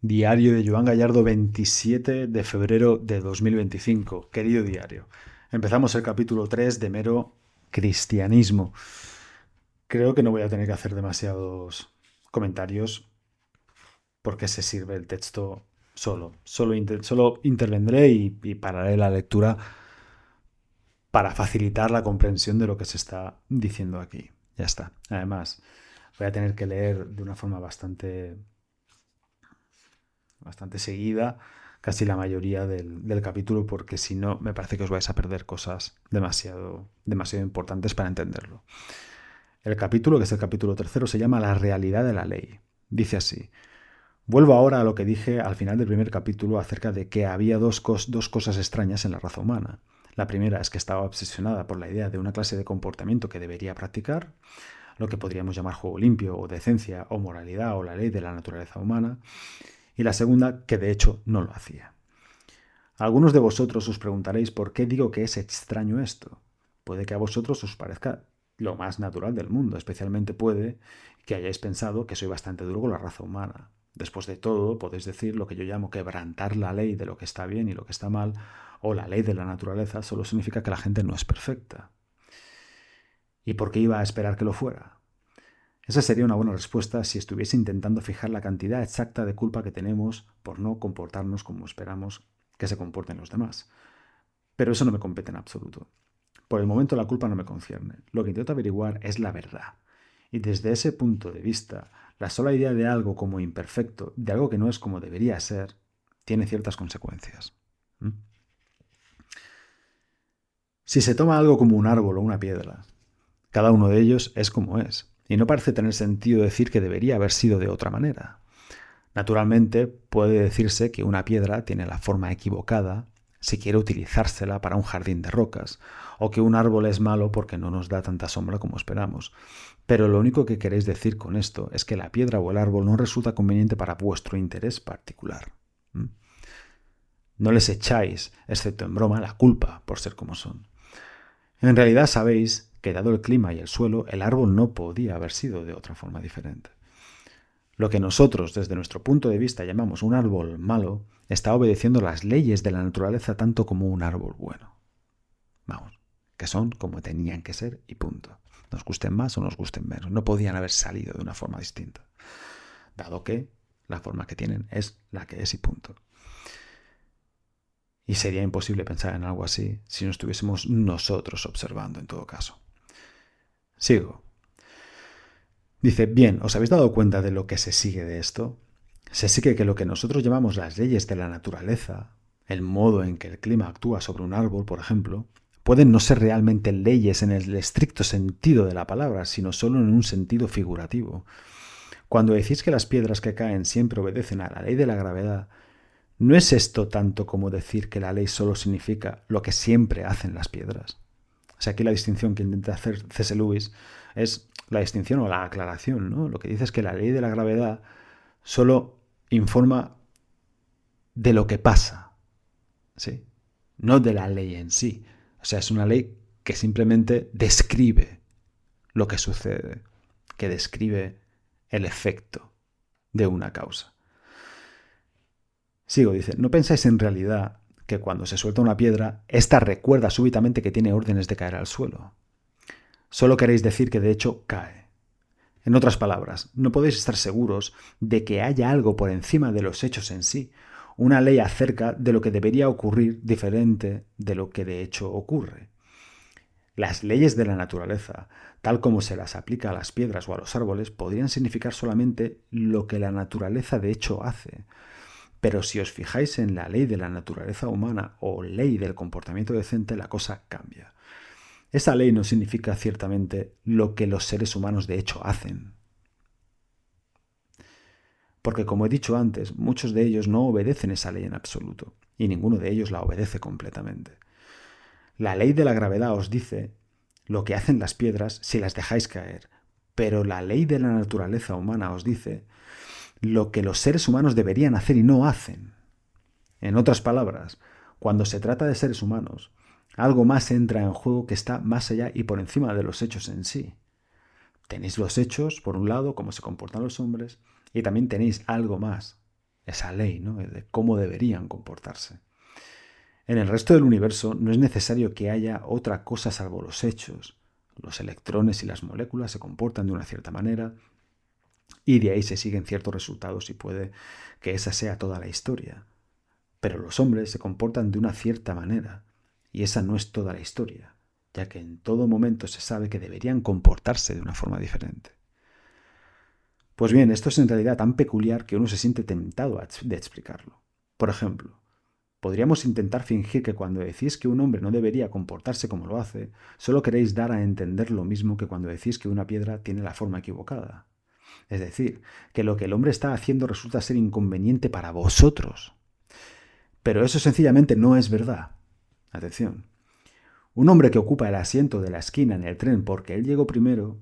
Diario de Joan Gallardo, 27 de febrero de 2025. Querido diario, empezamos el capítulo 3 de mero cristianismo. Creo que no voy a tener que hacer demasiados comentarios porque se sirve el texto solo. Solo intervendré y pararé la lectura para facilitar la comprensión de lo que se está diciendo aquí. Ya está. Además, voy a tener que leer de una forma bastante seguida, casi la mayoría del capítulo, porque si no, me parece que os vais a perder cosas demasiado importantes para entenderlo. El capítulo, que es el capítulo tercero, se llama La realidad de la ley. Dice así: vuelvo ahora a lo que dije al final del primer capítulo acerca de que había dos cosas extrañas en la raza humana. La primera es que estaba obsesionada por la idea de una clase de comportamiento que debería practicar, lo que podríamos llamar juego limpio o decencia o moralidad o la ley de la naturaleza humana, y la segunda, que de hecho no lo hacía. Algunos de vosotros os preguntaréis por qué digo que es extraño esto. Puede que a vosotros os parezca lo más natural del mundo, especialmente puede que hayáis pensado que soy bastante duro con la raza humana. Después de todo, podéis decir lo que yo llamo quebrantar la ley de lo que está bien y lo que está mal, o la ley de la naturaleza solo significa que la gente no es perfecta. ¿Y por qué iba a esperar que lo fuera? Esa sería una buena respuesta si estuviese intentando fijar la cantidad exacta de culpa que tenemos por no comportarnos como esperamos que se comporten los demás. Pero eso no me compete en absoluto. Por el momento la culpa no me concierne. Lo que intento averiguar es la verdad. Y desde ese punto de vista, la sola idea de algo como imperfecto, de algo que no es como debería ser, tiene ciertas consecuencias. ¿Mm? Si se toma algo como un árbol o una piedra, cada uno de ellos es como es, y no parece tener sentido decir que debería haber sido de otra manera. Naturalmente, puede decirse que una piedra tiene la forma equivocada si quiere utilizársela para un jardín de rocas, o que un árbol es malo porque no nos da tanta sombra como esperamos. Pero lo único que queréis decir con esto es que la piedra o el árbol no resulta conveniente para vuestro interés particular. ¿Mm? No les echáis, excepto en broma, la culpa por ser como son. En realidad sabéis que, dado el clima y el suelo, el árbol no podía haber sido de otra forma diferente. Lo que nosotros, desde nuestro punto de vista, llamamos un árbol malo, está obedeciendo las leyes de la naturaleza tanto como un árbol bueno. Vamos, que son como tenían que ser y punto. Nos gusten más o nos gusten menos. No podían haber salido de una forma distinta, dado que la forma que tienen es la que es y punto. Y sería imposible pensar en algo así si no estuviésemos nosotros observando en todo caso. Sigo. Dice, bien, ¿os habéis dado cuenta de lo que se sigue de esto? Se sigue que lo que nosotros llamamos las leyes de la naturaleza, el modo en que el clima actúa sobre un árbol, por ejemplo, pueden no ser realmente leyes en el estricto sentido de la palabra, sino solo en un sentido figurativo. Cuando decís que las piedras que caen siempre obedecen a la ley de la gravedad, ¿no es esto tanto como decir que la ley solo significa lo que siempre hacen las piedras? O sea, aquí la distinción que intenta hacer C.S. Lewis es la distinción o la aclaración, ¿no? Lo que dice es que la ley de la gravedad solo informa de lo que pasa, ¿sí? No de la ley en sí. O sea, es una ley que simplemente describe lo que sucede, que describe el efecto de una causa. Sigo, dice, ¿no pensáis en realidad que cuando se suelta una piedra, ésta recuerda súbitamente que tiene órdenes de caer al suelo? Solo queréis decir que de hecho cae. En otras palabras, no podéis estar seguros de que haya algo por encima de los hechos en sí, una ley acerca de lo que debería ocurrir diferente de lo que de hecho ocurre. Las leyes de la naturaleza, tal como se las aplica a las piedras o a los árboles, podrían significar solamente lo que la naturaleza de hecho hace. Pero si os fijáis en la ley de la naturaleza humana o ley del comportamiento decente, la cosa cambia. Esa ley no significa ciertamente lo que los seres humanos de hecho hacen. Porque, como he dicho antes, muchos de ellos no obedecen esa ley en absoluto, y ninguno de ellos la obedece completamente. La ley de la gravedad os dice lo que hacen las piedras si las dejáis caer, pero la ley de la naturaleza humana os dice lo que los seres humanos deberían hacer y no hacen. En otras palabras, cuando se trata de seres humanos, algo más entra en juego que está más allá y por encima de los hechos en sí. Tenéis los hechos, por un lado, cómo se comportan los hombres, y también tenéis algo más, esa ley, ¿no? De cómo deberían comportarse. En el resto del universo no es necesario que haya otra cosa salvo los hechos. Los electrones y las moléculas se comportan de una cierta manera y de ahí se siguen ciertos resultados y puede que esa sea toda la historia. Pero los hombres se comportan de una cierta manera y esa no es toda la historia, ya que en todo momento se sabe que deberían comportarse de una forma diferente. Pues bien, esto es en realidad tan peculiar que uno se siente tentado de explicarlo. Por ejemplo, podríamos intentar fingir que cuando decís que un hombre no debería comportarse como lo hace, solo queréis dar a entender lo mismo que cuando decís que una piedra tiene la forma equivocada. Es decir, que lo que el hombre está haciendo resulta ser inconveniente para vosotros. Pero eso sencillamente no es verdad. Atención. Un hombre que ocupa el asiento de la esquina en el tren porque él llegó primero,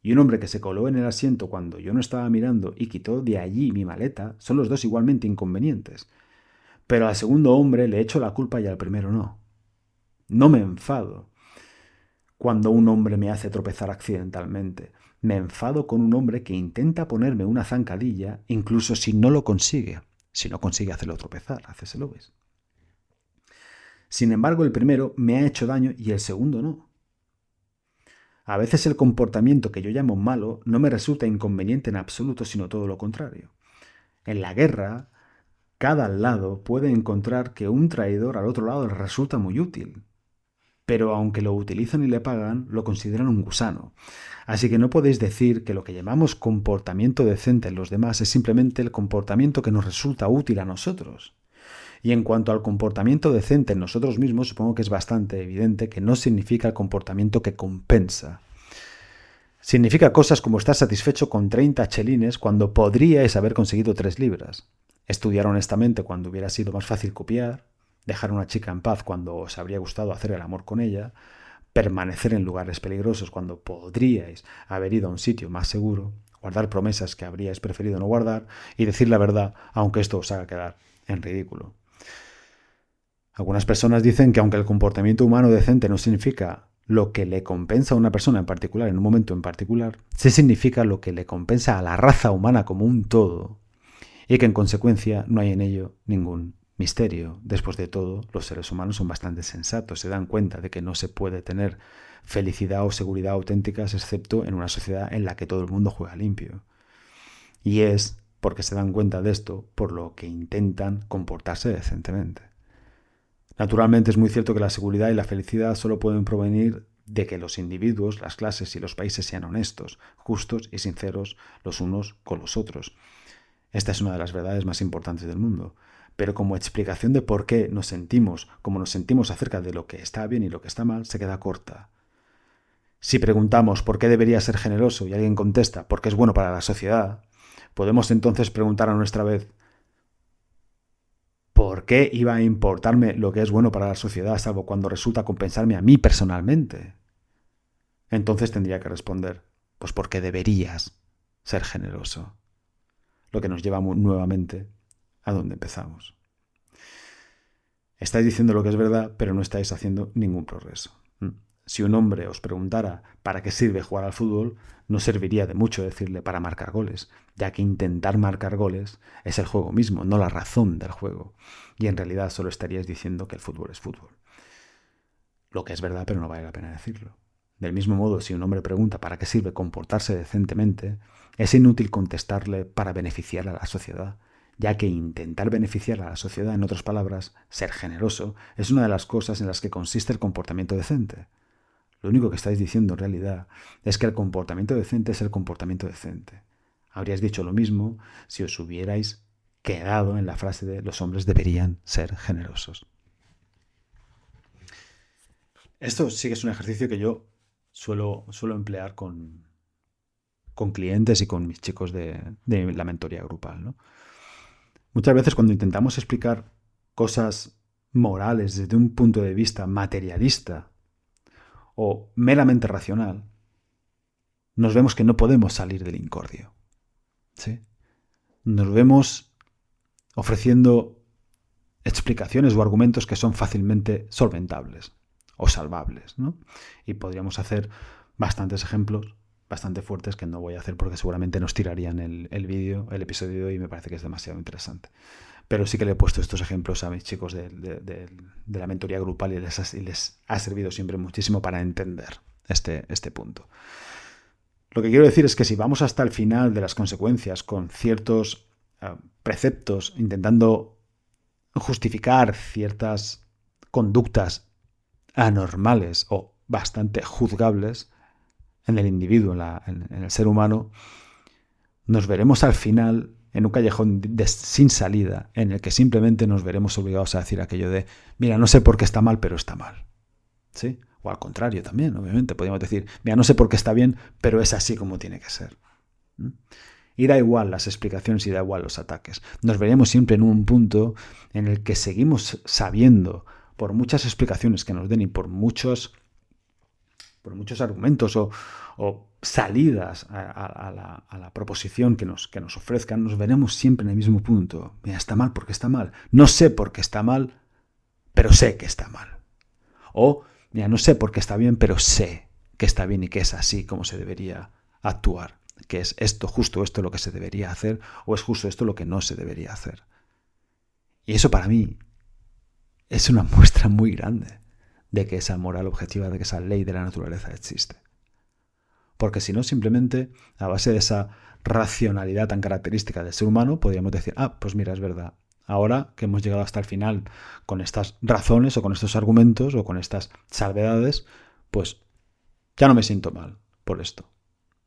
y un hombre que se coló en el asiento cuando yo no estaba mirando y quitó de allí mi maleta, son los dos igualmente inconvenientes. Pero al segundo hombre le echo la culpa y al primero no. No me enfado cuando un hombre me hace tropezar accidentalmente. Me enfado con un hombre que intenta ponerme una zancadilla, incluso si no lo consigue. Si no consigue hacerlo tropezar, háceselo, ¿ves? Sin embargo, el primero me ha hecho daño y el segundo no. A veces el comportamiento que yo llamo malo no me resulta inconveniente en absoluto, sino todo lo contrario. En la guerra, cada lado puede encontrar que un traidor al otro lado le resulta muy útil. Pero aunque lo utilizan y le pagan, lo consideran un gusano. Así que no podéis decir que lo que llamamos comportamiento decente en los demás es simplemente el comportamiento que nos resulta útil a nosotros. Y en cuanto al comportamiento decente en nosotros mismos, supongo que es bastante evidente que no significa el comportamiento que compensa. Significa cosas como estar satisfecho con 30 chelines cuando podríais haber conseguido 3 libras. Estudiar honestamente cuando hubiera sido más fácil copiar. Dejar a una chica en paz cuando os habría gustado hacer el amor con ella. Permanecer en lugares peligrosos cuando podríais haber ido a un sitio más seguro. Guardar promesas que habríais preferido no guardar. Y decir la verdad, aunque esto os haga quedar en ridículo. Algunas personas dicen que aunque el comportamiento humano decente no significa lo que le compensa a una persona en particular en un momento en particular, sí significa lo que le compensa a la raza humana como un todo, y que en consecuencia no hay en ello ningún misterio. Después de todo, los seres humanos son bastante sensatos, se dan cuenta de que no se puede tener felicidad o seguridad auténticas excepto en una sociedad en la que todo el mundo juega limpio. Y es porque se dan cuenta de esto por lo que intentan comportarse decentemente. Naturalmente es muy cierto que la seguridad y la felicidad solo pueden provenir de que los individuos, las clases y los países sean honestos, justos y sinceros los unos con los otros. Esta es una de las verdades más importantes del mundo. Pero como explicación de por qué nos sentimos como nos sentimos acerca de lo que está bien y lo que está mal, se queda corta. Si preguntamos por qué debería ser generoso y alguien contesta porque es bueno para la sociedad, podemos entonces preguntar a nuestra vez ¿por qué iba a importarme lo que es bueno para la sociedad salvo cuando resulta compensarme a mí personalmente? Entonces tendría que responder, pues porque deberías ser generoso. Lo que nos lleva nuevamente a donde empezamos. Estáis diciendo lo que es verdad, pero no estáis haciendo ningún progreso. Si un hombre os preguntara para qué sirve jugar al fútbol, no serviría de mucho decirle para marcar goles, ya que intentar marcar goles es el juego mismo, no la razón del juego. Y en realidad solo estaríais diciendo que el fútbol es fútbol. Lo que es verdad, pero no vale la pena decirlo. Del mismo modo, si un hombre pregunta para qué sirve comportarse decentemente, es inútil contestarle para beneficiar a la sociedad, ya que intentar beneficiar a la sociedad, en otras palabras, ser generoso, es una de las cosas en las que consiste el comportamiento decente. Lo único que estáis diciendo en realidad es que el comportamiento decente es el comportamiento decente. Habríais dicho lo mismo si os hubierais quedado en la frase de los hombres deberían ser generosos. Esto sí que es un ejercicio que yo suelo emplear con clientes y con mis chicos de la mentoría grupal, ¿no? Muchas veces cuando intentamos explicar cosas morales desde un punto de vista materialista o meramente racional, nos vemos que no podemos salir del incordio. ¿Sí? Nos vemos ofreciendo explicaciones o argumentos que son fácilmente solventables o salvables, ¿no? Y podríamos hacer bastantes ejemplos bastante fuertes que no voy a hacer porque seguramente nos tirarían el vídeo, el episodio de hoy, y me parece que es demasiado interesante. Pero sí que le he puesto estos ejemplos a mis chicos de la mentoría grupal y les ha servido siempre muchísimo para entender este punto. Lo que quiero decir es que si vamos hasta el final de las consecuencias con ciertos preceptos intentando justificar ciertas conductas anormales o bastante juzgables en el individuo, en el ser humano, nos veremos al final en un callejón sin salida, en el que simplemente nos veremos obligados a decir aquello de, mira, no sé por qué está mal, pero está mal. ¿Sí? O al contrario también, obviamente, podríamos decir, mira, no sé por qué está bien, pero es así como tiene que ser. Y da igual las explicaciones y da igual los ataques. Nos veremos siempre en un punto en el que seguimos sabiendo, por muchas explicaciones que nos den y por muchos argumentos o salidas a la proposición que nos ofrezcan, nos veremos siempre en el mismo punto. Mira, está mal porque está mal. No sé por qué está mal, pero sé que está mal. O, mira, no sé por qué está bien, pero sé que está bien y que es así como se debería actuar. Que es justo esto lo que se debería hacer, o es justo esto lo que no se debería hacer. Y eso para mí es una muestra muy grande de que esa moral objetiva, de que esa ley de la naturaleza existe. Porque si no, simplemente a base de esa racionalidad tan característica del ser humano, podríamos decir, pues mira, es verdad. Ahora que hemos llegado hasta el final con estas razones o con estos argumentos o con estas salvedades, pues ya no me siento mal por esto.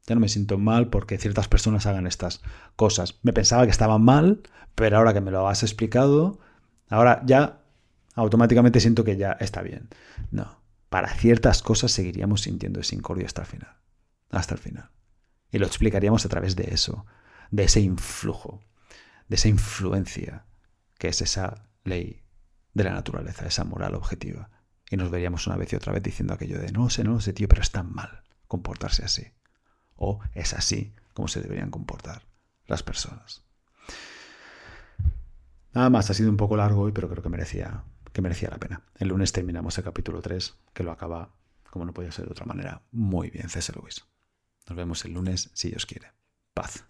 Ya no me siento mal porque ciertas personas hagan estas cosas. Me pensaba que estaban mal, pero ahora que me lo has explicado, ahora ya automáticamente siento que ya está bien. No, para ciertas cosas seguiríamos sintiendo ese incordio hasta el final. Hasta el final. Y lo explicaríamos a través de eso, de ese influjo, de esa influencia que es esa ley de la naturaleza, esa moral objetiva. Y nos veríamos una vez y otra vez diciendo aquello de no lo sé, tío, pero está mal comportarse así. O es así como se deberían comportar las personas. Nada más, ha sido un poco largo hoy, pero creo que merecía la pena. El lunes terminamos el capítulo 3, que lo acaba, como no podía ser de otra manera, muy bien C.S. Lewis. Nos vemos el lunes, si Dios quiere. Paz.